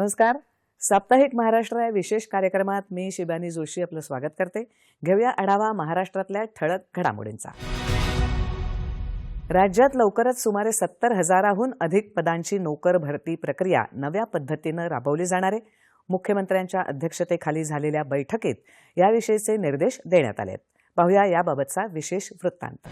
नमस्कार. साप्ताहिक महाराष्ट्र या विशेष कार्यक्रमात मी शिबानी जोशी आपलं स्वागत करते. घेऊया आढावा महाराष्ट्रातल्या ठळक घडामोडींचा. राज्यात लवकरच सुमारे 70,000हून अधिक पदांची नोकर भरती प्रक्रिया नव्या पद्धतीनं राबवली जाणार आहे. मुख्यमंत्र्यांच्या अध्यक्षतेखाली झालेल्या बैठकीत याविषयीचे निर्देश देण्यात आलेत. पाहूया याबाबतचा विशेष वृत्तांत.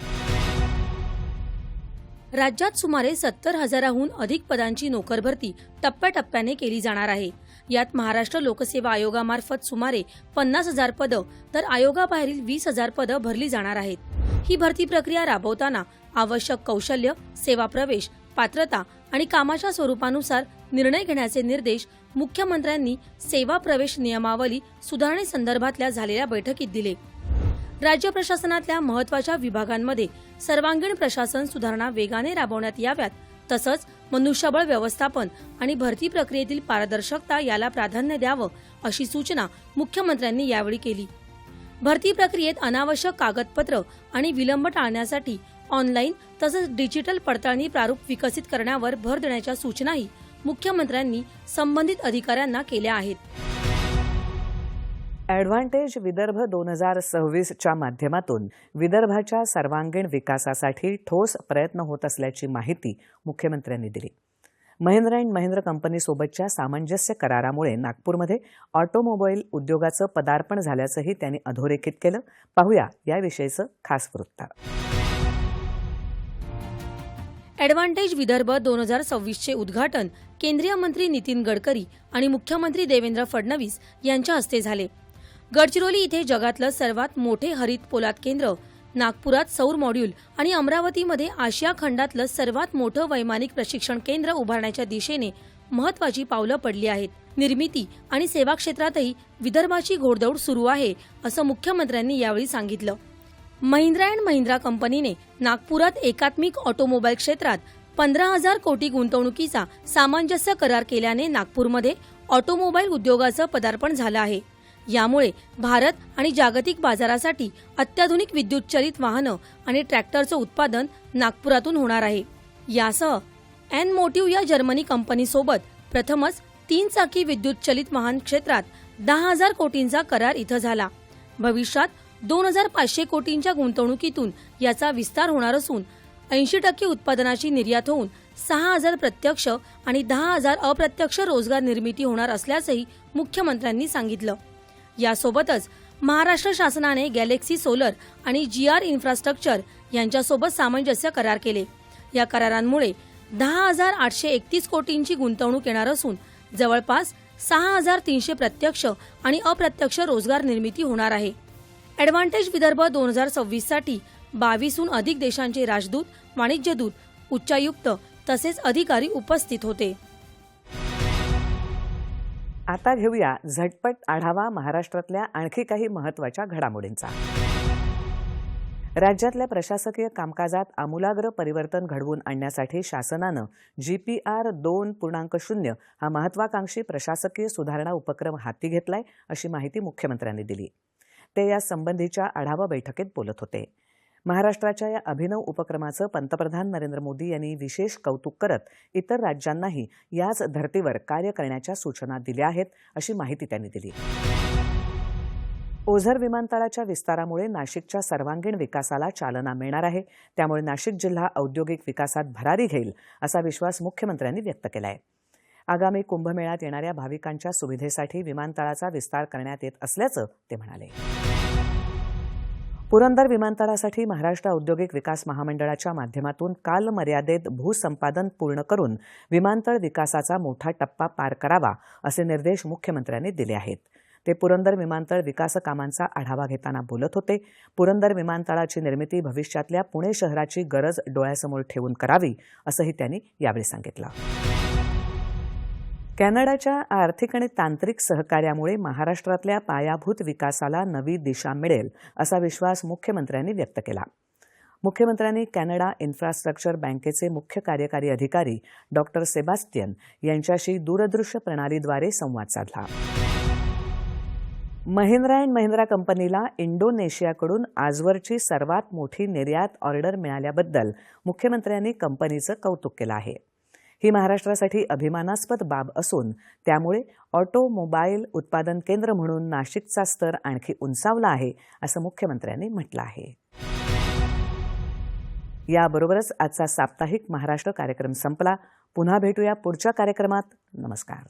राज्यात सुमारे 70,000हून अधिक पदांची नोकर भरती टप्प्याटप्प्याने केली जाणार आहे. यात महाराष्ट्र लोकसेवा आयोगामार्फत सुमारे 50,000 पदं तर आयोगाबाहेरील 20,000 पदं भरली जाणार आहेत. ही भरती प्रक्रिया राबवताना आवश्यक कौशल्य, सेवा प्रवेश, पात्रता आणि कामाच्या स्वरूपानुसार निर्णय घेण्याचे निर्देश मुख्यमंत्र्यांनी सेवा प्रवेश नियमावली सुधारणेसंदर्भातल्या झालेल्या बैठकीत दिले. राज्य प्रशासनातल्या महत्त्वाच्या विभागांमध्ये सर्वांगीण प्रशासन सुधारणा वेगाने राबवण्यात याव्यात, तसंच मनुष्यबळ व्यवस्थापन आणि भरती प्रक्रियेतील पारदर्शकता याला प्राधान्य द्यावं अशी सूचना मुख्यमंत्र्यांनी यावेळी केली. भरती प्रक्रियेत अनावश्यक कागदपत्र आणि विलंब टाळण्यासाठी ऑनलाईन तसंच डिजिटल पडताळणी प्रारूप विकसित करण्यावर भर देण्याच्या सूचनाही मुख्यमंत्र्यांनी संबंधित अधिकाऱ्यांना केल्या आहेत. ॲडव्हान्टेज विदर्भ 2026च्या माध्यमातून विदर्भाच्या सर्वांगीण विकासासाठी ठोस प्रयत्न होत असल्याची माहिती मुख्यमंत्र्यांनी दिली. महिंद्रा अँड महिंद्रा कंपनीसोबतच्या सामंजस्य करारामुळे नागपूरमध्ये ऑटोमोबाईल उद्योगाचं पदार्पण झाल्याचंही त्यांनी अधोरेखित केलं. पाहूया याविषयीचं खास वृत्त. ॲडव्हान्टेज विदर्भ 2026चे उद्घाटन केंद्रीय मंत्री नितीन गडकरी आणि मुख्यमंत्री देवेंद्र फडणवीस यांच्या हस्ते झाले. गडचिरोली इथे जगातलं सर्वात मोठे हरित पोलाद केंद्र, नागपुरात सौर मॉड्यूल आणि अमरावतीमध्ये आशिया खंडातलं सर्वात मोठं वैमानिक प्रशिक्षण केंद्र उभारण्याच्या दिशेने महत्त्वाची पावलं पडली आहेत. निर्मिती आणि सेवा क्षेत्रातही विदर्भाची घोडदौड सुरू आहे, असं मुख्यमंत्र्यांनी यावेळी सांगितलं. महिंद्रा अँड महिंद्रा कंपनीने नागपुरात एकात्मिक ऑटोमोबाईल क्षेत्रात 15,000 कोटी गुंतवणुकीचा सामंजस्य करार केल्याने नागपूरमध्ये ऑटोमोबाईल उद्योगाचं पदार्पण झालं आहे. यामुळे भारत आणि जागतिक बाजारासाठी अत्याधुनिक विद्युतचालित वाहनं आणि ट्रॅक्टरचं उत्पादन नागपुरातून होणार आहे. यासह एन मोटिव्ह या जर्मनी कंपनीसोबत प्रथमच 3 चाकी विद्युतचालित वाहन क्षेत्रात 10,000 कोटींचा करार इथं झाला. भविष्यात 2,500 कोटींच्या गुंतवणुकीतून याचा विस्तार होणार असून 80% उत्पादनाची निर्यात होऊन 6,000 प्रत्यक्ष आणि 10,000 अप्रत्यक्ष रोजगार निर्मिती होणार असल्याचंही मुख्यमंत्र्यांनी सांगितलं. यासोबतच महाराष्ट्र शासनाने गॅलेक्सी सोलर आणि GR इन्फ्रास्ट्रक्चर यांच्यासोबत सामंजस्य करार केले. या करारांमुळे 10,831 कोटींची गुंतवणूक येणार असून जवळपास 6,300 प्रत्यक्ष आणि अप्रत्यक्ष रोजगार निर्मिती होणार आहे. ॲडव्हान्टेज विदर्भ 2026साठी 22हून अधिक देशांचे राजदूत, वाणिज्यदूत, उच्चायुक्त तसेच अधिकारी उपस्थित होते. आता घेऊया झटपट आढावा महाराष्ट्रातल्या आणखी काही महत्त्वाच्या घडामोडींचा. राज्यातल्या प्रशासकीय कामकाजात आमूलाग्र परिवर्तन घडवून आणण्यासाठी शासनानं GPR 2.0 हा महत्त्वाकांक्षी प्रशासकीय सुधारणा उपक्रम हाती घेतलाय, अशी माहिती मुख्यमंत्र्यांनी दिली. ते या संबंधीच्या आढावा बैठकीत बोलत होते. महाराष्ट्राच्या या अभिनव उपक्रमाचं पंतप्रधान नरेंद्र मोदी यांनी विशेष कौतुक करत इतर राज्यांनाही याच धर्तीवर कार्य करण्याच्या सूचना दिल्या आहेत, अशी माहिती त्यांनी दिली. ओझर विमानतळाच्या विस्तारामुळे नाशिकच्या सर्वांगीण विकासाला चालना मिळणार आहे. त्यामुळे नाशिक जिल्हा औद्योगिक विकासात भरारी घेईल, असा विश्वास मुख्यमंत्र्यांनी व्यक्त केला आहे. आगामी कुंभमेळ्यात येणाऱ्या भाविकांच्या सुविधेसाठी विमानतळाचा विस्तार करण्यात येत असल्याचं ते म्हणाले. पुरंदर विमानतळासाठी महाराष्ट्र औद्योगिक विकास महामंडळाच्या माध्यमातून कालमर्यादेत भूसंपादन पूर्ण करून विमानतळ विकासाचा मोठा टप्पा पार करावा, असे निर्देश मुख्यमंत्र्यांनी दिले आहेत. ते पुरंदर विमानतळ विकास कामांचा आढावा घेताना बोलत होते. पुरंदर विमानतळाची निर्मिती भविष्यातल्या पुणे शहराची गरज डोळ्यासमोर ठेवून करावी, असंही त्यांनी यावेळी सांगितलं. कॅनडाच्या आर्थिक आणि तांत्रिक सहकार्यामुळे महाराष्ट्रातल्या पायाभूत विकासाला नवी दिशा मिळेल, असा विश्वास मुख्यमंत्र्यांनी व्यक्त केला. मुख्यमंत्र्यांनी कॅनडा इन्फ्रास्ट्रक्चर बँकेचे मुख्य कार्यकारी अधिकारी डॉ. सेबास्टियन यांच्याशी दूरदृश्य प्रणालीद्वारे संवाद साधला. महिंद्रा अँड महिंद्रा कंपनीला इंडोनेशियाकडून आजवरची सर्वात मोठी निर्यात ऑर्डर मिळाल्याबद्दल मुख्यमंत्र्यांनी कंपनीचं कौतुक केलं आहे. ही महाराष्ट्रासाठी अभिमानास्पद बाब असून त्यामुळे ऑटोमोबाईल उत्पादन केंद्र म्हणून नाशिकचा स्तर आणखी उंचावला आहे, असं मुख्यमंत्र्यांनी म्हटलं आहे. याबरोबरच आजचा साप्ताहिक महाराष्ट्र कार्यक्रम संपला. पुन्हा भेटूया पुढच्या कार्यक्रमात. नमस्कार.